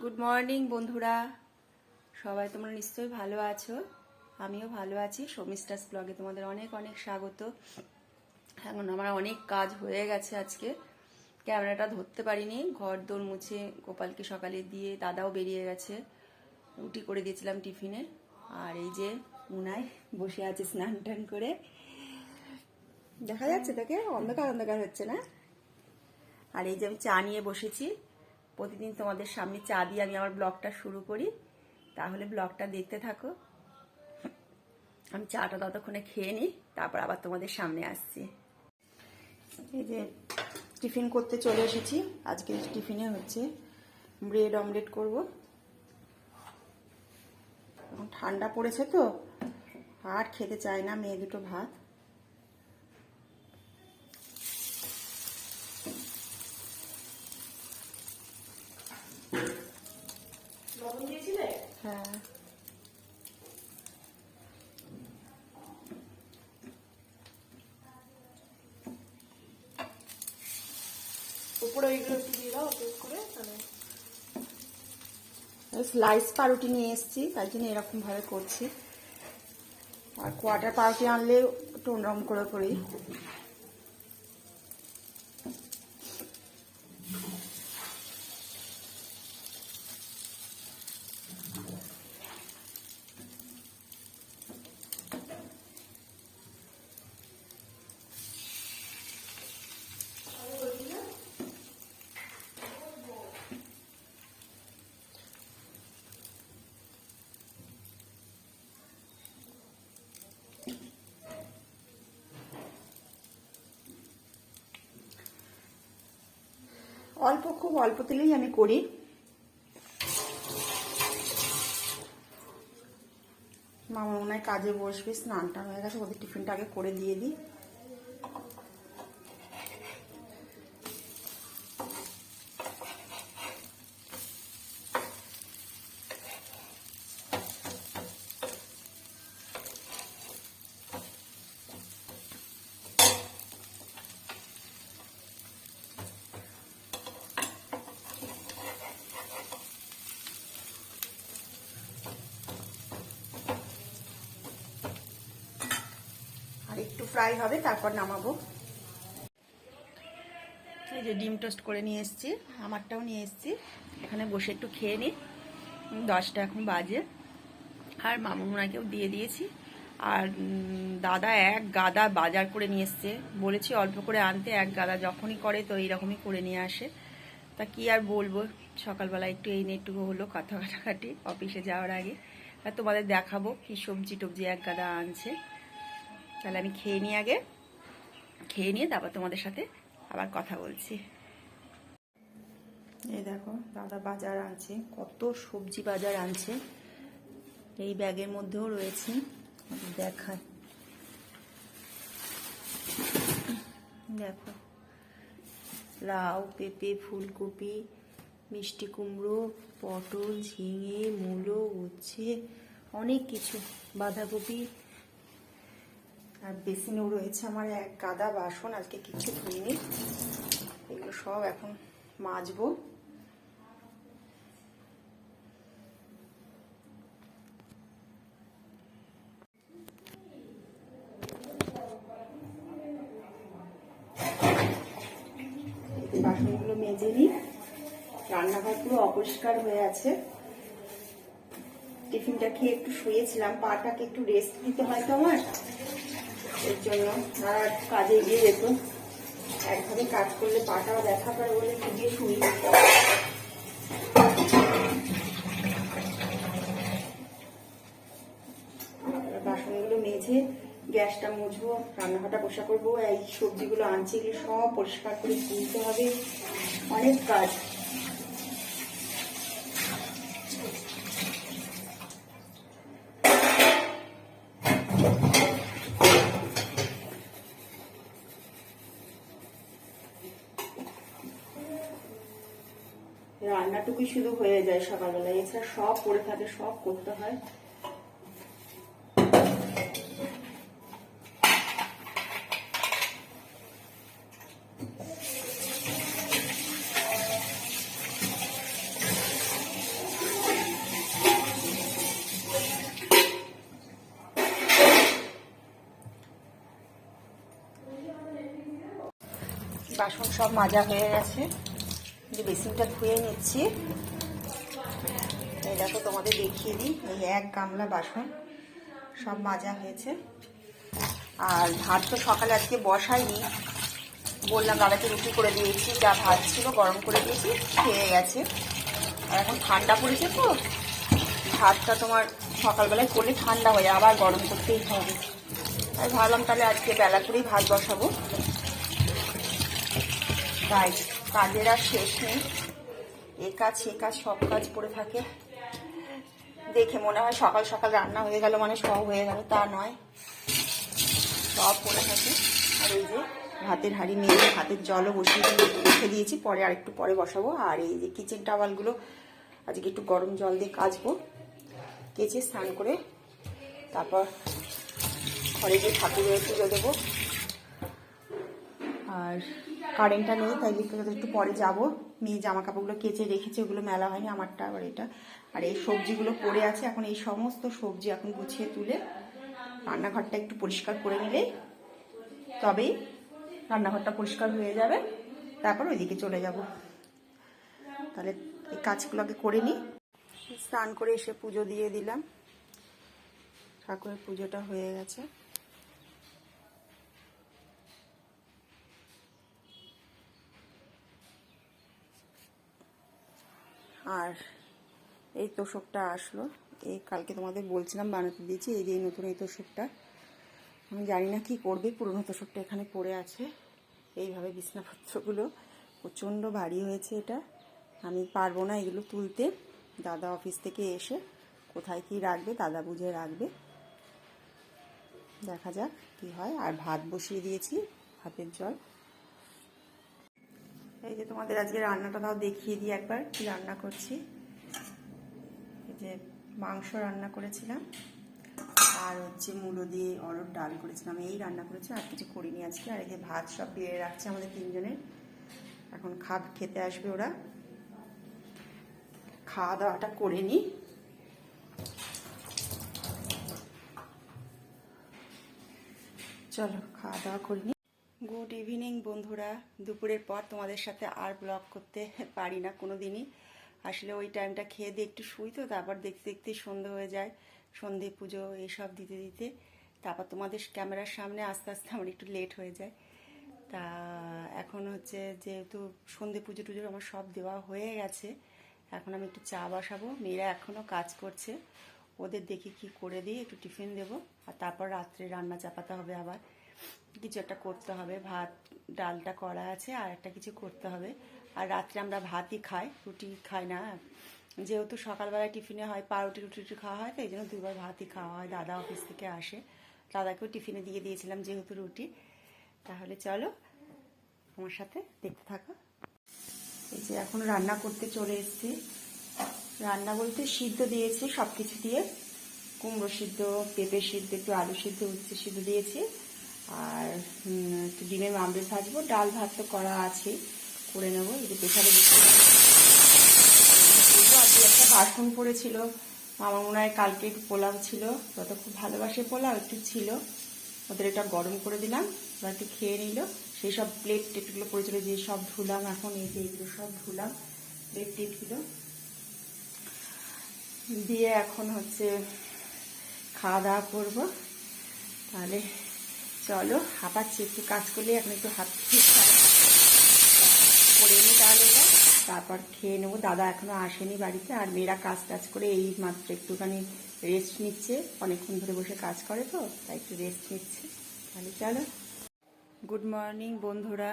Good morning বন্ধুরা, সবাই তোমরা নিশ্চয়ই ভালো আছো। আমিও ভালো আছি। শর্মিষ্ঠাস ব্লগে তোমাদের অনেক অনেক স্বাগত। এখন আমার অনেক কাজ হয়ে গেছে। আজকে ক্যামেরাটা ধরতে পারিনি, ঘর দোর মুছে গোপালকে সকালে দিয়ে দাদাও বেরিয়ে গেছে। রুটি করে দিয়েছিলাম টিফিনে। আর এই যে মুনাই বসে আছে স্নান টান করে। দেখা যাচ্ছে তাকে? অন্ধকার অন্ধকার হচ্ছে না? আর এই যে আমি চা নিয়ে বসেছি। প্রতিদিন তোমাদের সামনে চা দিয়ে আমি আমার ব্লগটা শুরু করি, তাহলে ব্লগটা দেখতে থাকো। আমি চাটা ততক্ষণে খেয়ে নিই, তারপর আবার তোমাদের সামনে আসছি। এই যে টিফিন করতে চলে এসেছি। আজকে টিফিনে হচ্ছে ব্রেড অমলেট করব। এখন ঠান্ডা পড়েছে তো আর খেতে চায় না মেয়ে দুটো ভাত। হ্যাঁ, উপরে ওইগুলো একটু দিয়ে দাও টেস্ট করে। তাহলে স্লাইস পাউরুটি নিয়ে এসেছি, তাই জন্য এরকম ভাবে করছি। আর কোয়ার্টার পাউরুটি আনলে একটু অন্যরকম করে করি। খুব অল্প তেলেই আমি করি। মামা মনে হয় কাজে বসবে, স্নান টান হয়ে গেছে, ওদের টিফিনটা আগে করে দিয়ে দিই। একটু ফ্রাই হবে, তারপর নামাবো। এই যে ডিম টোস্ট করে নিয়ে এসেছি, আমারটাও নিয়ে এসেছি। এখানে বসে একটু খেয়ে নিই। 10টা এখন বাজে। আর মামুনাকেও দিয়ে দিয়েছি। আর দাদা এক গাদা বাজার করে নিয়ে এসছে। বলেছি অল্প করে আনতে, এক গাদা যখনই করে তো এইরকমই করে নিয়ে আসে। তা কি আর বলবো, সকালবেলা একটু এই নিয়ে একটু হলো কথা কাটাকাটি অফিসে যাওয়ার আগে। আর তোমাদের দেখাবো কি সবজি টবজি এক গাদা আনছে। তাহলে আমি খেয়ে নিই আগে, খেয়ে নিয়ে তারপর তোমাদের সাথে আবার কথা বলছি। এই দেখো দাদা বাজার আনছে, কত সবজি বাজার আনছে। এই ব্যাগের মধ্যেও রয়েছে, দেখায়। দেখো লাউ, পেঁপে, ফুলকপি, মিষ্টি কুমড়ো, পটল, ঝিঙে, মূলো, উচ্ছে, অনেক কিছু, বাঁধাকপি। আর বেসিনেও রয়েছে আমার এক গাদা বাসন, আজকে কিছু ধুইনি। এগুলো সব এখন মাজবো। বাসনগুলো মেজে নিই। রান্নাঘর পুরো অপরিষ্কার হয়ে আছে। টিফিনটা খেয়ে একটু শুয়েছিলাম, পাটাকে একটু রেস্ট দিতে হয় তো আমার, এর জন্য। আর কাজে গিয়ে যেত, একভাবে কাজ করলে পাটাও ব্যথা করে বলে গিয়ে শুই। বাসনগুলো মেজে গ্যাসটা মুছবো, রান্নাঘরটা বসা করবো। এই সবজিগুলো আনছি, এগুলো সব পরিষ্কার করে তুলতে হবে, অনেক কাজ। রান্নাটুকুই শুধু হয়ে যায় সকালবেলা, এছাড়া সব পড়ে থাকে, সব করতে হয়। বাসন সব মাজা হয়ে গেছে, যে বেসিনটা ধুয়ে নিচ্ছি। এই দেখো তোমাদের দেখিয়ে দিই, এই এক গামলা বাসন সব মাজা হয়েছে। আর ভাত তো সকালে আজকে বসাইনি, বললাম দাদাকে রুটি করে দিয়েছি, যা ভাত ছিল গরম করে দিয়েছি, খেয়ে গেছে। আর এখন ঠান্ডা পড়েছে তো, ভাতটা তোমার সকালবেলায় করলে ঠান্ডা হয়ে আবার গরম করতেই হবে। তাই ভাবলাম তাহলে আজকে বেলা করেই ভাত বসাবো। তাই কাজের আর শেষ নেই, এ কাজ সে কাজ সব কাজ পড়ে থাকে। দেখে মনে হয় সকাল সকাল রান্না হয়ে গেল মানে সব হয়ে গেল, তা নয়, সব পড়ে থাকে। আর এই যে ভাতের হাঁড়ি মেজে ভাতের জলও বসিয়ে রেখে দিয়েছি, পরে আর একটু পরে বসাবো। আর এই যে কিচেন টাওয়ালগুলো আজকে একটু গরম জল দিয়ে কাচবো, কেচে স্নান করে তারপর ঘরে গিয়ে ঠাকুরের পুজো দেবো। আর কারেন্টটা নেই, তাই একটু পরে যাব। মেয়ে জামা কাপড়গুলো কেচে রেখেছে, ওগুলো মেলা হয়নি, আমারটা আবার এটা। আর এই সবজিগুলো পড়ে আছে, এখন এই সমস্ত সবজি এখন গুছিয়ে তুলে রান্নাঘরটা একটু পরিষ্কার করে নিলেই তবেই রান্নাঘরটা পরিষ্কার হয়ে যাবে, তারপর ওইদিকে চলে যাব। তাহলে এই কাজগুলো আগে করে নিই। স্নান করে এসে পুজো দিয়ে দিলাম, ঠাকুরের পুজোটা হয়ে গেছে। আর এই তোষকটা আসলো, এই কালকে তোমাদের বলছিলাম বানাতে দিয়েছি, এই যে নতুন এই তোষকটা। আমি জানি না কি করবে, পুরনো তোষকটা এখানে পড়ে আছে। এইভাবে বিছনাপত্রগুলো প্রচণ্ড ভারী হয়েছে, এটা আমি পারবো না এগুলো তুলতে। দাদা অফিস থেকে এসে কোথায় কি রাখবে, দাদা বুঝে রাখবে, দেখা যাক কি হয়। আর ভাত বসিয়ে দিয়েছি, ভাতের জল। এই যে তোমাদের আজকে রান্নাটা তাও দেখিয়ে দিই একবার, কি রান্না করছি। এই যে মাংস রান্না করেছিলাম, আর হচ্ছে মূলো দিয়ে অরড় ডাল করেছিলাম, এই রান্না করেছি, আর কিছু করিনি আজকে। আর এই যে ভাত সব বেড়ে রাখছে আমাদের তিনজনের, এখন খেতে আসবে ওরা, খাওয়া দাওয়াটা করে নিই। চলো খাওয়া দাওয়া করে নিই। গুড ইভিনিং বন্ধুরা। দুপুরের পর তোমাদের সাথে আর ব্লগ করতে পারি না কোনো দিনই, আসলে ওই টাইমটা খেয়ে দিয়ে একটু শুই, তো তারপর দেখতে দেখতে সন্ধে হয়ে যায়, সন্ধে পুজো এইসব দিতে দিতে তারপর তোমাদের ক্যামেরার সামনে আস্তে আস্তে আমার একটু লেট হয়ে যায়। তা এখন হচ্ছে যেহেতু সন্ধে পুজো টুজো আমার সব দেওয়া হয়ে গেছে, এখন আমি একটু চা বসাবো। মেয়েরা এখনও কাজ করছে, ওদের দেখি কি করে দিই, একটু টিফিন দেবো। আর তারপর রাত্রে রান্না চাপাতে হবে, আবার কিছু একটা করতে হবে। ভাত ডালটা করা আছে, আর একটা কিছু করতে হবে। আর রাত্রে আমরা ভাতই খাই, রুটি খাই না, যেহেতু সকালবেলায় টিফিনে হয় পাউরুটি রুটি খাওয়া হয়, তো এই জন্য দুবার ভাতই খাওয়া হয়। দাদা অফিস থেকে আসে, দাদাকেও টিফিনে দিয়ে দিয়েছিলাম যেহেতু রুটি। তাহলে চলো আমার সাথে দেখতে থাকো। এই যে এখন রান্না করতে চলে এসেছি। রান্না বলতে সিদ্ধ দিয়েছি সব কিছু দিয়ে, কুমড়ো সিদ্ধ, পেঁপে সিদ্ধ, একটু আলু সিদ্ধ, উচ্ছে সিদ্ধ দিয়েছি। আর একটু ডিমের মামলেট ভাজবো, ডাল ভাত তো করা আছে, করে নেবো। এই যে প্রেশারে বসে আজকে একটা বাসন পড়েছিল, আমার মনে হয় কালকে একটু পোলাও ছিল, তত খুব ভালোবাসে পোলাও, একটু ছিল, ওদের এটা গরম করে দিলাম, ওরা একটু খেয়ে নিল। সেই সব প্লেট টেটগুলো পড়েছিল, যে সব ধুলাম এখন, এই যে এইগুলো সব ধুলাম, প্লেট টেটগুলো দিয়ে এখন হচ্ছে খাওয়া দাওয়া করবো। তাহলে চলো, হাঁপাচ্ছি একটু, কাজ করলে এখন একটু হাত করে নিই, তাহলে এটা তারপর খেয়ে নেবো। দাদা এখনো আসেনি বাড়িতে, আর মেয়েরা কাজ টাজ করে এই মাত্র একটুখানি রেস্ট নিচ্ছে, অনেকক্ষণ ধরে বসে কাজ করে তো, তাই একটু রেস্ট নিচ্ছে। তাহলে চলো। গুড মর্নিং বন্ধুরা।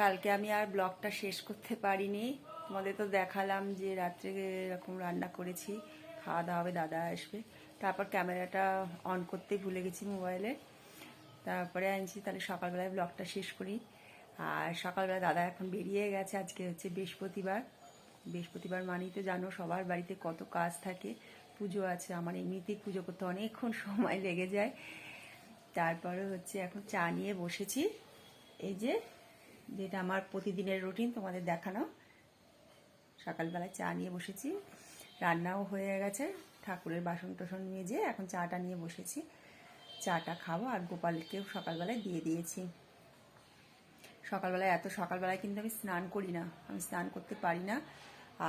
কালকে আমি আর ব্লগটা শেষ করতে পারিনি, তোমাদের তো দেখালাম যে রাত্রে এরকম রান্না করেছি, খাওয়া দাওয়া হবে, দাদা আসবে। তারপর ক্যামেরাটা অন করতে ভুলে গেছি মোবাইলে, তারপরে আনছি। তাহলে সকালবেলায় ব্লগটা শেষ করি। আর সকালবেলা দাদা এখন বেরিয়ে গেছে, আজকে হচ্ছে বৃহস্পতিবার। বৃহস্পতিবার মানেই তো জানো সবার বাড়িতে কত কাজ থাকে, পুজো আছে, আমার এমনিতেই পুজো করতে অনেকক্ষণ সময় লেগে যায়। তারপরে হচ্ছে এখন চা নিয়ে বসেছি, এই যে যেটা আমার প্রতিদিনের রুটিন তোমাদের দেখানো, সকালবেলায় চা নিয়ে বসেছি, রান্নাও হয়ে গেছে, ঠাকুরের বাসন টাসন মেজে এখন চাটা নিয়ে বসেছি, চাটা খাবো। আর গোপালকেও সকালবেলায় দিয়ে দিয়েছি। সকালবেলায় এত সকালবেলায় কিন্তু আমি স্নান করি না, আমি স্নান করতে পারি না।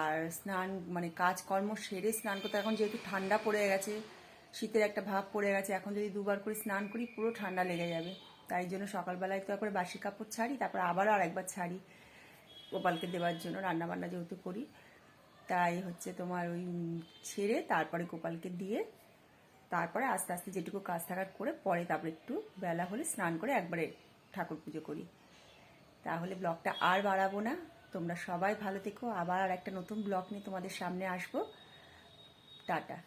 আর স্নান মানে কাজকর্ম সেরে স্নান করতে, এখন যেহেতু ঠান্ডা পড়ে গেছে, শীতের একটা ভাব পড়ে গেছে, এখন যদি দুবার করে স্নান করি পুরো ঠান্ডা লেগে যাবে। তাই জন্য সকালবেলায় তো একবার বাসি কাপড় ছাড়ি, তারপর আবারও আরেকবার ছাড়ি গোপালকে দেওয়ার জন্য, রান্নাবান্না যেহেতু করি। তাই হচ্ছে তোমার ওই ছেড়ে তারপরে গোপালকে দিয়ে তারপরে আস্তে আস্তে যেটুকু কাজ থাকার করে পরে তারপরে একটু বেলা হলে স্নান করে একবারে ঠাকুর পুজো করি। তাহলে ব্লগটা আর বাড়াবো না, তোমরা সবাই ভালো থেকো। আবার আর একটা নতুন ব্লগ নিয়ে তোমাদের সামনে আসবো। টাটা।